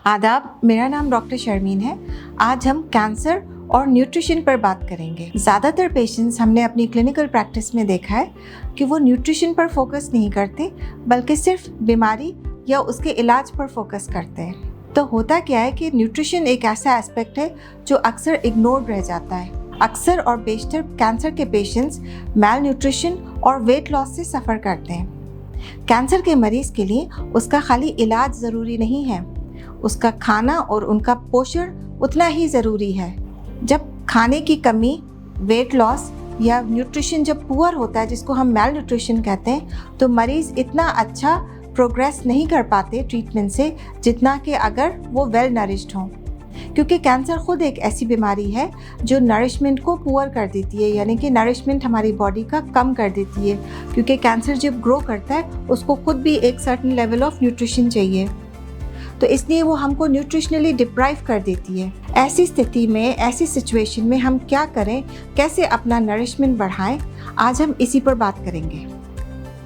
आदाब, मेरा नाम डॉक्टर शर्मीन है। आज हम कैंसर और न्यूट्रिशन पर बात करेंगे। ज़्यादातर पेशेंट्स हमने अपनी क्लिनिकल प्रैक्टिस में देखा है कि वो न्यूट्रिशन पर फोकस नहीं करते, बल्कि सिर्फ बीमारी या उसके इलाज पर फोकस करते हैं। तो होता क्या है कि न्यूट्रिशन एक ऐसा एस्पेक्ट है जो अक्सर इग्नोर्ड रह जाता है। अक्सर और बेशतर कैंसर के पेशेंट्स मैल न्यूट्रिशन और वेट लॉस से सफ़र करते हैं। कैंसर के मरीज़ के लिए उसका खाली इलाज ज़रूरी नहीं है, उसका खाना और उनका पोषण उतना ही ज़रूरी है। जब खाने की कमी, वेट लॉस या न्यूट्रिशन जब पुअर होता है, जिसको हम मैल न्यूट्रिशन कहते हैं, तो मरीज़ इतना अच्छा प्रोग्रेस नहीं कर पाते ट्रीटमेंट से जितना कि अगर वो वेल नरिश्ड हों। क्योंकि कैंसर खुद एक ऐसी बीमारी है जो नरिशमेंट को पुअर कर देती है, यानी कि नरिशमेंट हमारी बॉडी का कम कर देती है। क्योंकि कैंसर जब ग्रो करता है उसको खुद भी एक सर्टेन लेवल ऑफ न्यूट्रिशन चाहिए, तो इसलिए वो हमको न्यूट्रिशनली डिप्राइव कर देती है। ऐसी स्थिति में, ऐसी सिचुएशन में हम क्या करें, कैसे अपना नरिशमेंट बढ़ाएं, आज हम इसी पर बात करेंगे।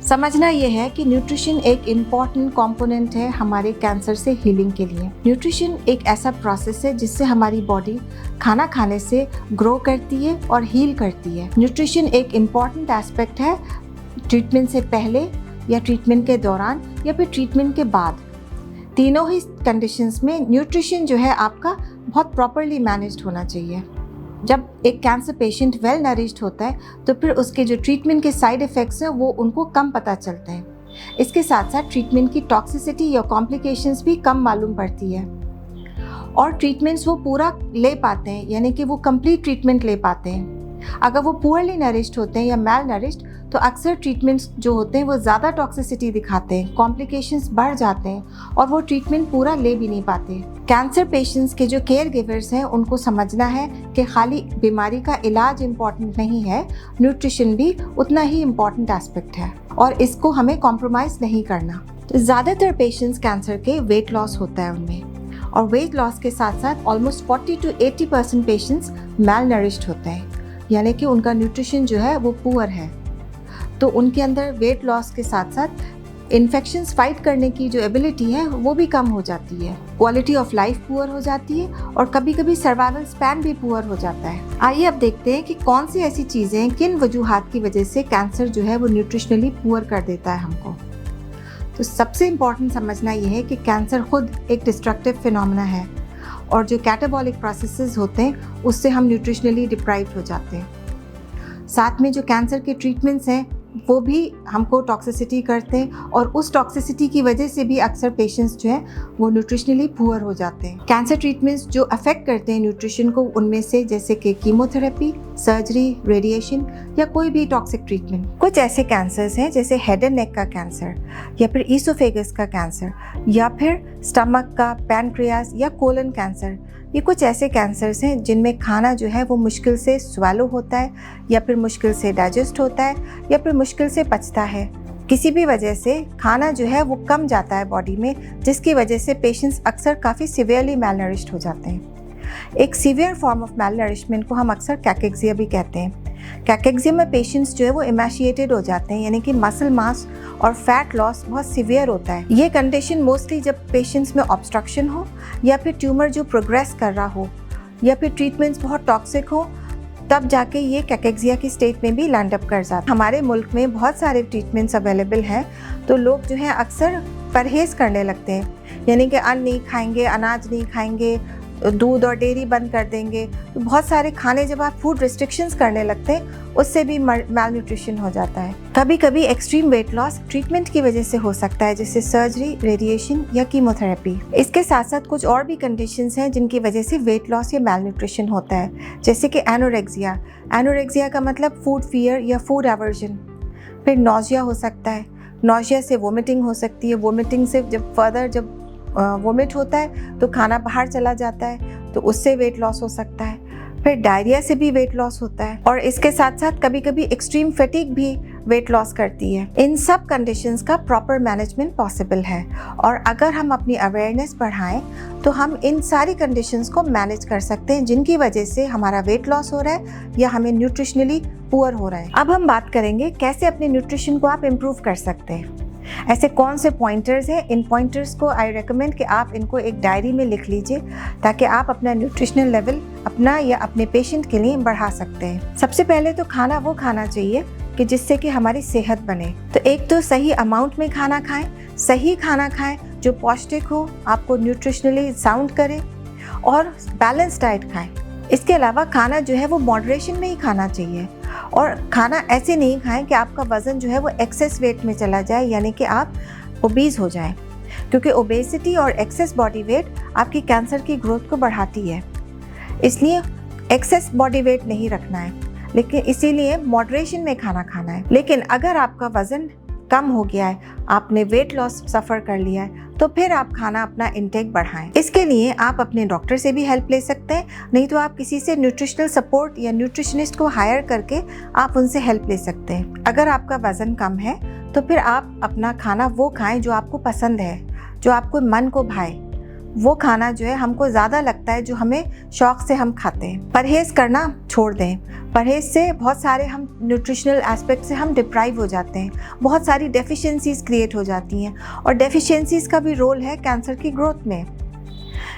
समझना ये है कि न्यूट्रिशन एक इम्पॉर्टेंट कंपोनेंट है हमारे कैंसर से हीलिंग के लिए। न्यूट्रिशन एक ऐसा प्रोसेस है जिससे हमारी बॉडी खाना खाने से ग्रो करती है और हील करती है। न्यूट्रिशन एक इम्पॉर्टेंट एस्पेक्ट है ट्रीटमेंट से पहले या ट्रीटमेंट के दौरान या फिर ट्रीटमेंट के बाद। तीनों ही कंडीशंस में न्यूट्रिशन जो है आपका बहुत प्रॉपरली मैनेज्ड होना चाहिए। जब एक कैंसर पेशेंट वेल नरिश्ड होता है तो फिर उसके जो ट्रीटमेंट के साइड इफ़ेक्ट्स हैं वो उनको कम पता चलते हैं। इसके साथ साथ ट्रीटमेंट की टॉक्सिसिटी या कॉम्प्लिकेशंस भी कम मालूम पड़ती है और ट्रीटमेंट्स वो पूरा ले पाते हैं, यानी कि वो कंप्लीट ट्रीटमेंट ले पाते हैं। अगर वो पुअरली नरिश्ड होते हैं या मैल नरिश्ड तो अक्सर ट्रीटमेंट्स जो होते हैं वो ज़्यादा टॉक्सिसिटी दिखाते हैं, कॉम्प्लिकेशंस बढ़ जाते हैं और वो ट्रीटमेंट पूरा ले भी नहीं पाते। कैंसर पेशेंट्स के जो केयर गिवर्स हैं उनको समझना है कि खाली बीमारी का इलाज इम्पॉर्टेंट नहीं है, न्यूट्रिशन भी उतना ही इम्पॉर्टेंट एस्पेक्ट है और इसको हमें कॉम्प्रोमाइज़ नहीं करना। तो ज़्यादातर पेशेंट्स कैंसर के वेट लॉस होता है उनमें, और वेट लॉस के साथ साथ almost 40 to 80% patients malnourished होते हैं, यानी कि उनका न्यूट्रिशन जो है वो पुअर है। तो उनके अंदर वेट लॉस के साथ साथ इन्फेक्शंस फाइट करने की जो एबिलिटी है वो भी कम हो जाती है, क्वालिटी ऑफ लाइफ पुअर हो जाती है और कभी कभी सर्वाइवल स्पैन भी पुअर हो जाता है। आइए अब देखते हैं कि कौन सी ऐसी चीज़ें हैं, किन वजूहात की वजह से कैंसर जो है वो न्यूट्रिशनली पुअर कर देता है हमको। तो सबसे इम्पॉर्टेंट समझना ये है कि कैंसर खुद एक डिस्ट्रक्टिव फिनोमेना है और जो कैटाबॉलिक प्रोसेसेस होते हैं उससे हम न्यूट्रिशनली डिप्राइव्ड हो जाते हैं। साथ में जो कैंसर के ट्रीटमेंट्स हैं वो भी हमको टॉक्सिसिटी करते हैं और उस टॉक्सिसिटी की वजह से भी अक्सर पेशेंट्स जो हैं वो न्यूट्रिशनली पुअर हो जाते हैं। कैंसर ट्रीटमेंट्स जो अफेक्ट करते हैं न्यूट्रिशन को, उनमें से जैसे कि कीमोथेरेपी, सर्जरी, रेडिएशन या कोई भी टॉक्सिक ट्रीटमेंट। कुछ ऐसे कैंसर्स हैं जैसे हेड एंड नेक का कैंसर या फिर ईसोफेगस का कैंसर या फिर स्टमक का, पैनक्रियास या कोलन कैंसर। ये कुछ ऐसे कैंसर्स हैं जिनमें खाना जो है वो मुश्किल से स्वेलो होता है या फिर मुश्किल से डाइजेस्ट होता है या फिर मुश्किल से पचता है। किसी भी वजह से खाना जो है वो कम जाता है बॉडी में, जिसकी वजह से पेशेंट्स अक्सर काफ़ी सिवियरली मैलनरिश्ड हो जाते हैं। एक सीवियर फॉर्म ऑफ मैलनरिशमेंट को हम अक्सर कैकेक्सिया भी कहते हैं। कैकेक्सिया में पेशेंट्स जो है वो इमैशिएटेड हो जाते हैं, यानी कि मसल मास और फैट लॉस बहुत सीवियर होता है। ये कंडीशन मोस्टली जब पेशेंट्स में ऑब्स्ट्रक्शन हो या फिर ट्यूमर जो प्रोग्रेस कर रहा हो या फिर ट्रीटमेंट्स बहुत टॉक्सिक हो, तब जाके ये कैकेक्सिया की स्टेट में भी लैंड अप कर जाता है। हमारे मुल्क में बहुत सारे ट्रीटमेंट्स अवेलेबल हैं, तो लोग जो है अक्सर परहेज़ करने लगते हैं, यानी कि अन्न नहीं खाएंगे, अनाज नहीं खाएंगे, दूध और डेयरी बंद कर देंगे। तो बहुत सारे खाने जब आप फूड रिस्ट्रिक्शंस करने लगते हैं उससे भी मैल न्यूट्रिशन हो जाता है। कभी कभी एक्सट्रीम वेट लॉस ट्रीटमेंट की वजह से हो सकता है, जैसे सर्जरी, रेडिएशन या कीमोथेरेपी। इसके साथ साथ कुछ और भी कंडीशंस हैं जिनकी वजह से वेट लॉस या मैल न्यूट्रिशन होता है, जैसे कि एनोरेक्सिया। एनोरेक्सिया का मतलब फूड फियर या फूड एवर्जन। फिर नोजिया हो सकता है, नोजिया से वोमिटिंग हो सकती है, वोमिटिंग से जब वोमिट होता है तो खाना बाहर चला जाता है, तो उससे वेट लॉस हो सकता है। फिर डायरिया से भी वेट लॉस होता है और इसके साथ साथ कभी कभी एक्सट्रीम फैटिग भी वेट लॉस करती है। इन सब कंडीशंस का प्रॉपर मैनेजमेंट पॉसिबल है और अगर हम अपनी अवेयरनेस बढ़ाएं तो हम इन सारी कंडीशंस को मैनेज कर सकते हैं जिनकी वजह से हमारा वेट लॉस हो रहा है या हमें न्यूट्रिशनली पुअर हो रहा है। अब हम बात करेंगे कैसे अपने न्यूट्रिशन को आप इम्प्रूव कर सकते हैं। ऐसे कौन से पॉइंटर्स हैं, इन पॉइंटर्स को आई रिकमेंड कि आप इनको एक डायरी में लिख लीजिए ताकि आप अपना न्यूट्रिशनल लेवल अपना या अपने पेशेंट के लिए बढ़ा सकते हैं। सबसे पहले तो खाना वो खाना चाहिए कि जिससे कि हमारी सेहत बने। तो एक तो सही अमाउंट में खाना खाएं, सही खाना खाएं जो पौष्टिक हो, आपको न्यूट्रिशनली साउंड करे, और बैलेंस डाइट खाएं। इसके अलावा खाना जो है वो मॉडरेशन में ही खाना चाहिए, और खाना ऐसे नहीं खाएं कि आपका वज़न जो है वो एक्सेस वेट में चला जाए, यानी कि आप ओबीज हो जाएं, क्योंकि ओबेसिटी और एक्सेस बॉडी वेट आपकी कैंसर की ग्रोथ को बढ़ाती है। इसलिए एक्सेस बॉडी वेट नहीं रखना है, लेकिन इसीलिए मॉडरेशन में खाना खाना है। लेकिन अगर आपका वज़न कम हो गया है, आपने वेट लॉस सफ़र कर लिया है, तो फिर आप खाना अपना इंटेक बढ़ाएं। इसके लिए आप अपने डॉक्टर से भी हेल्प ले सकते हैं, नहीं तो आप किसी से न्यूट्रिशनल सपोर्ट या न्यूट्रिशनिस्ट को हायर करके आप उनसे हेल्प ले सकते हैं। अगर आपका वज़न कम है तो फिर आप अपना खाना वो खाएं जो आपको पसंद है, जो आपको मन को भाए। वो खाना जो है हमको ज़्यादा लगता है जो हमें शौक़ से हम खाते हैं। परहेज़ करना छोड़ दें। परहेज़ से बहुत सारे हम न्यूट्रिशनल एस्पेक्ट से हम डिप्राइव हो जाते हैं, बहुत सारी डेफिशिएंसीज़ क्रिएट हो जाती हैं, और डेफिशिएंसीज़ का भी रोल है कैंसर की ग्रोथ में।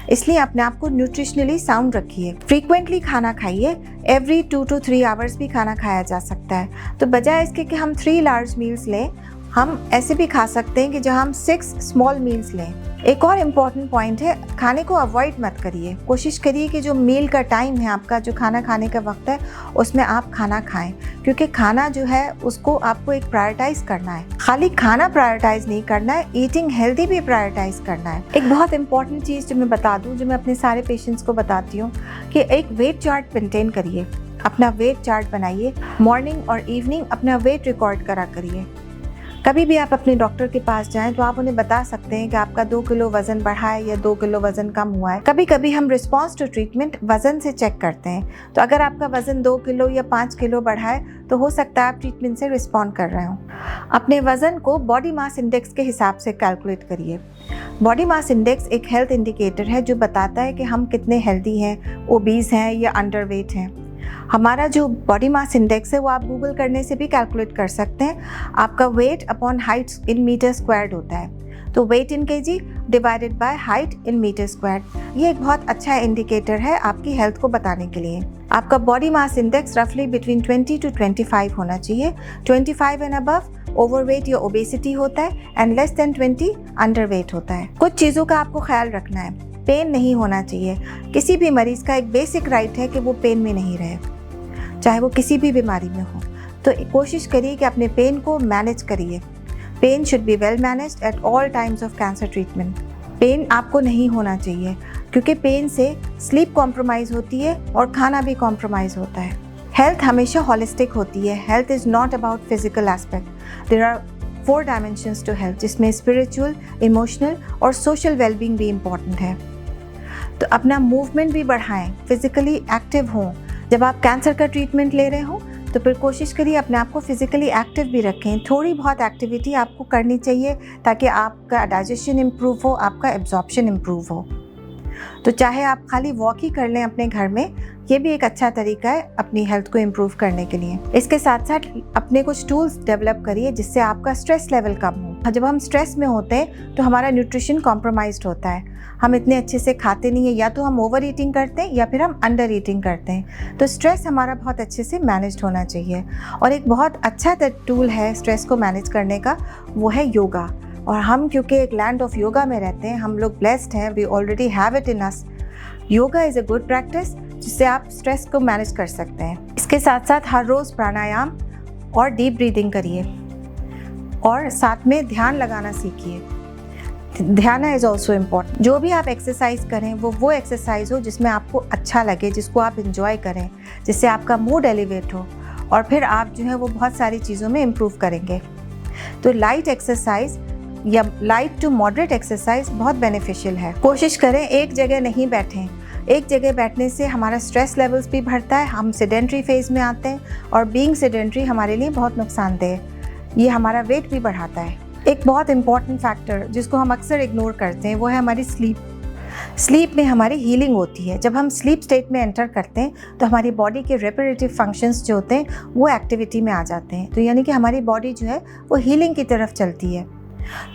इसलिए अपने आप को न्यूट्रिशनली साउंड रखिए। फ्रीक्वेंटली खाना खाइए, एवरी 2 to 3 आवर्स भी खाना खाया जा सकता है। तो बजाय इसके कि हम 3 लार्ज मील्स लें, हम ऐसे भी खा सकते हैं कि जहां हम 6 स्मॉल मील्स लें। एक और इम्पॉर्टेंट पॉइंट है, खाने को अवॉइड मत करिए। कोशिश करिए कि जो मील का टाइम है आपका, जो खाना खाने का वक्त है, उसमें आप खाना खाएं, क्योंकि खाना जो है उसको आपको एक प्रायोरिटाइज करना है। खाली खाना प्रायोरिटाइज नहीं करना है, ईटिंग हेल्दी भी प्रायोरिटाइज करना है। एक बहुत इंपॉर्टेंट चीज़ जो मैं बता दूँ, जो मैं अपने सारे पेशेंट्स को बताती हूँ, कि एक वेट चार्ट मेंटेन करिए। अपना वेट चार्ट बनाइए, मॉर्निंग और इवनिंग अपना वेट रिकॉर्ड करा करिए। कभी भी आप अपने डॉक्टर के पास जाएं तो आप उन्हें बता सकते हैं कि आपका 2 किलो वज़न बढ़ा है या 2 किलो वज़न कम हुआ है। कभी कभी हम रिस्पॉन्स टू ट्रीटमेंट वज़न से चेक करते हैं, तो अगर आपका वज़न 2 किलो या 5 किलो बढ़ा है तो हो सकता है आप ट्रीटमेंट से रिस्पॉन्ड कर रहे हो। अपने वज़न को बॉडी मास इंडेक्स के हिसाब से कैलकुलेट करिए। बॉडी मास इंडेक्स एक हेल्थ इंडिकेटर है जो बताता है कि हम कितने हेल्दी हैं, ओबीज हैं या अंडरवेट हैं। हमारा जो बॉडी मास इंडेक्स है वो आप गूगल करने से भी कैलकुलेट कर सकते हैं। आपका weight upon height in metre squared होता है, तो weight in kg divided by height in metre squared. ये एक बहुत अच्छा इंडिकेटर है आपकी हेल्थ को बताने के लिए। आपका बॉडी मास इंडेक्स रफली बिटवीन 20 to 25 होना चाहिए। 25 एंड अबव ओवरवेट या ओबेसिटी होता है, एंड लेस देन 20 अंडरवेट होता है। कुछ चीज़ों का आपको ख्याल रखना है। पेन नहीं होना चाहिए। किसी भी मरीज़ का एक बेसिक राइट है कि वो पेन में नहीं रहे, चाहे वो किसी भी बीमारी में हो। तो कोशिश करिए कि अपने पेन को मैनेज करिए। Pain should be well managed at all times of cancer treatment. Pain आपको नहीं होना चाहिए, क्योंकि पेन से स्लीप कॉम्प्रोमाइज़ होती है और खाना भी कॉम्प्रोमाइज़ होता है। हेल्थ हमेशा होलिस्टिक होती है। Health is not about physical aspect. There are 4 dimensions to health, जिसमें स्पिरिचुअल, इमोशनल और सोशल वेलबींग भी इम्पॉर्टेंट है। तो अपना मूवमेंट भी बढ़ाएं, फिजिकली एक्टिव हों। जब आप कैंसर का ट्रीटमेंट ले रहे हो तो फिर कोशिश करिए अपने आप को फिजिकली एक्टिव भी रखें। थोड़ी बहुत एक्टिविटी आपको करनी चाहिए ताकि आपका डाइजेशन इम्प्रूव हो, आपका एब्जॉर्प्शन इम्प्रूव हो। तो चाहे आप खाली वॉक ही कर लें अपने घर में, ये भी एक अच्छा तरीका है अपनी हेल्थ को इम्प्रूव करने के लिए। इसके साथ साथ अपने कुछ टूल्स डेवलप करिए जिससे आपका स्ट्रेस लेवल कम हो। जब हम स्ट्रेस में होते हैं तो हमारा न्यूट्रिशन कॉम्प्रोमाइज्ड होता है, हम इतने अच्छे से खाते नहीं हैं, या तो हम ओवर ईटिंग करते हैं या फिर हम अंडर ईटिंग करते हैं। तो स्ट्रेस हमारा बहुत अच्छे से मैनेज होना चाहिए। और एक बहुत अच्छा टूल है स्ट्रेस को मैनेज करने का, वो है योगा। और हम क्योंकि एक लैंड ऑफ योगा में रहते हैं, हम लोग ब्लेस्ड हैं, we already have it in us. Yoga is a good practice जिससे आप स्ट्रेस को मैनेज कर सकते हैं। इसके साथ साथ हर रोज़ प्राणायाम और डीप ब्रीदिंग करिए, और साथ में ध्यान लगाना सीखिए। ध्यान इज़ ऑल्सो इम्पॉर्टेंट। जो भी आप एक्सरसाइज करें वो एक्सरसाइज हो जिसमें आपको अच्छा लगे, जिसको आप इंजॉय करें, जिससे आपका मूड एलिवेट हो, और फिर आप जो है वो बहुत सारी चीज़ों में इम्प्रूव करेंगे। तो लाइट एक्सरसाइज या लाइट टू मॉडरेट एक्सरसाइज बहुत बेनिफिशियल है। कोशिश करें एक जगह नहीं बैठें। एक जगह बैठने से हमारा स्ट्रेस लेवल्स भी बढ़ता है, हम सेडेंट्री फेज में आते हैं, और बीइंग सेडेंट्री हमारे लिए बहुत नुकसानदेह है। ये हमारा वेट भी बढ़ाता है। एक बहुत इंपॉर्टेंट फैक्टर जिसको हम अक्सर इग्नोर करते हैं वो है हमारी स्लीप। स्लीप में हमारी हीलिंग होती है। जब हम स्लीप स्टेट में एंटर करते हैं तो हमारी बॉडी के रेपरेटिव फंक्शंस जो होते हैं वो एक्टिविटी में आ जाते हैं। तो यानी कि हमारी बॉडी जो है वो हीलिंग की तरफ चलती है।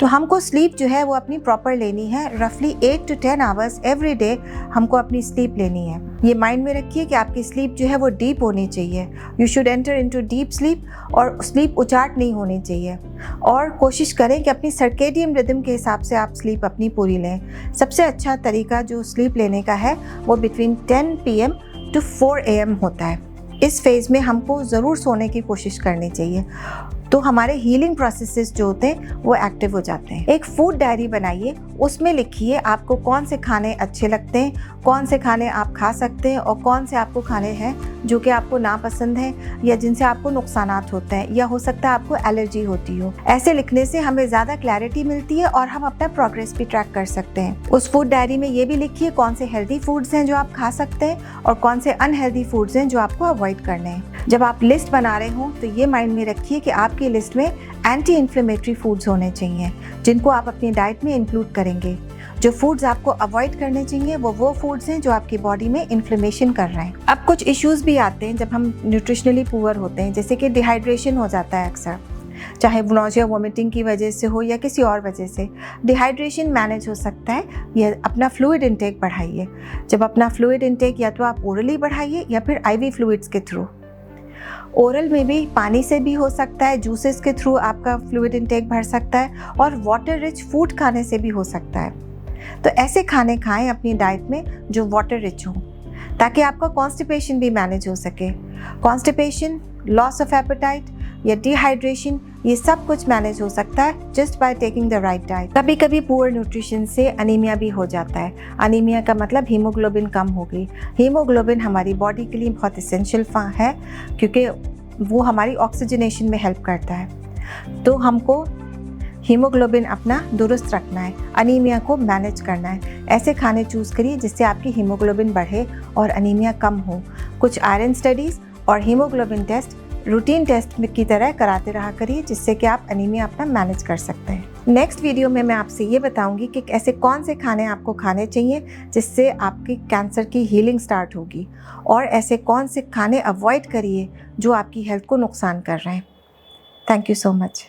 तो हमको स्लीप जो है वो अपनी प्रॉपर लेनी है, रफली 8 to 10 आवर्स एवरी डे हमको अपनी स्लीप लेनी है। ये माइंड में रखिए कि आपकी स्लीप जो है वो डीप होनी चाहिए। You should enter into deep sleep, और स्लीप उचाट नहीं होनी चाहिए। और कोशिश करें कि अपनी सर्केडियन रिदम के हिसाब से आप स्लीप अपनी पूरी लें। सबसे अच्छा तरीका जो स्लीप लेने का है वो बिटवीन 10 PM to 4 AM होता है। इस फेज़ में हमको ज़रूर सोने की कोशिश करनी चाहिए, तो हमारे हीलिंग प्रोसेसेस जो होते हैं वो एक्टिव हो जाते हैं। एक फूड डायरी बनाइए, उसमें लिखिए आपको कौन से खाने अच्छे लगते हैं, कौन से खाने आप खा सकते हैं और कौन से आपको खाने हैं जो कि आपको नापसंद हैं या जिनसे आपको नुकसानात होते हैं या हो सकता है आपको एलर्जी होती हो। ऐसे लिखने से हमें ज़्यादा क्लैरिटी मिलती है और हम अपना प्रोग्रेस भी ट्रैक कर सकते हैं। उस फूड डायरी में ये भी लिखिए कौन से हेल्दी फूड्स हैं जो आप खा सकते हैं और कौन से अनहेल्दी फूड्स हैं जो आपको अवॉइड करने हैं। जब आप लिस्ट बना रहे हों तो ये माइंड में रखिए कि आपकी लिस्ट में एंटी इन्फ्लेमेटरी फूड्स होने चाहिए जिनको आप अपनी डाइट में इंक्लूड करेंगे। जो फूड्स आपको अवॉइड करने चाहिए वो फूड्स हैं जो आपकी बॉडी में इन्फ्लेमेशन कर रहे हैं। अब कुछ इश्यूज भी आते हैं जब हम न्यूट्रिशनली पुअर होते हैं, जैसे कि डिहाइड्रेशन हो जाता है अक्सर, चाहे नॉजिया वोमिटिंग की वजह से हो या किसी और वजह से। डिहाइड्रेशन मैनेज हो सकता है, या अपना फ्लूइड इंटेक बढ़ाइए। जब अपना फ्लूइड इंटेक या तो आप ओरली बढ़ाइए या फिर IV फ्लूइड्स के थ्रू। ओरल में भी पानी से भी हो सकता है, जूसेस के थ्रू आपका फ्लूइड इंटेक बढ़ सकता है, और वाटर रिच फूड खाने से भी हो सकता है। तो ऐसे खाने खाएं अपनी डाइट में जो वाटर रिच हो, ताकि आपका कॉन्स्टिपेशन भी मैनेज हो सके। कॉन्स्टिपेशन, लॉस ऑफ एपेटाइट या डिहाइड्रेशन, ये सब कुछ मैनेज हो सकता है just by taking the right diet. कभी कभी पुअर न्यूट्रिशन से अनीमिया भी हो जाता है। अनीमिया का मतलब हीमोग्लोबिन कम हो गई। हीमोग्लोबिन हमारी बॉडी के लिए बहुत इसेंशियल है क्योंकि वो हमारी ऑक्सीजनेशन में हेल्प करता है। तो हमको हीमोग्लोबिन अपना दुरुस्त रखना है, अनीमिया को मैनेज करना है। ऐसे खाने चूज़ करिए जिससे आपकी हीमोग्लोबिन बढ़े और अनीमिया कम हो। कुछ आयरन स्टडीज़ और हीमोग्लोबिन टेस्ट रूटीन टेस्ट की तरह कराते रहा करिए, जिससे कि आप अनीमिया अपना मैनेज कर सकते हैं। नेक्स्ट वीडियो में मैं आपसे ये बताऊंगी कि ऐसे कौन से खाने आपको खाने चाहिए जिससे आपकी कैंसर की हीलिंग स्टार्ट होगी, और ऐसे कौन से खाने अवॉइड करिए जो आपकी हेल्थ को नुकसान कर रहे हैं। Thank you so much.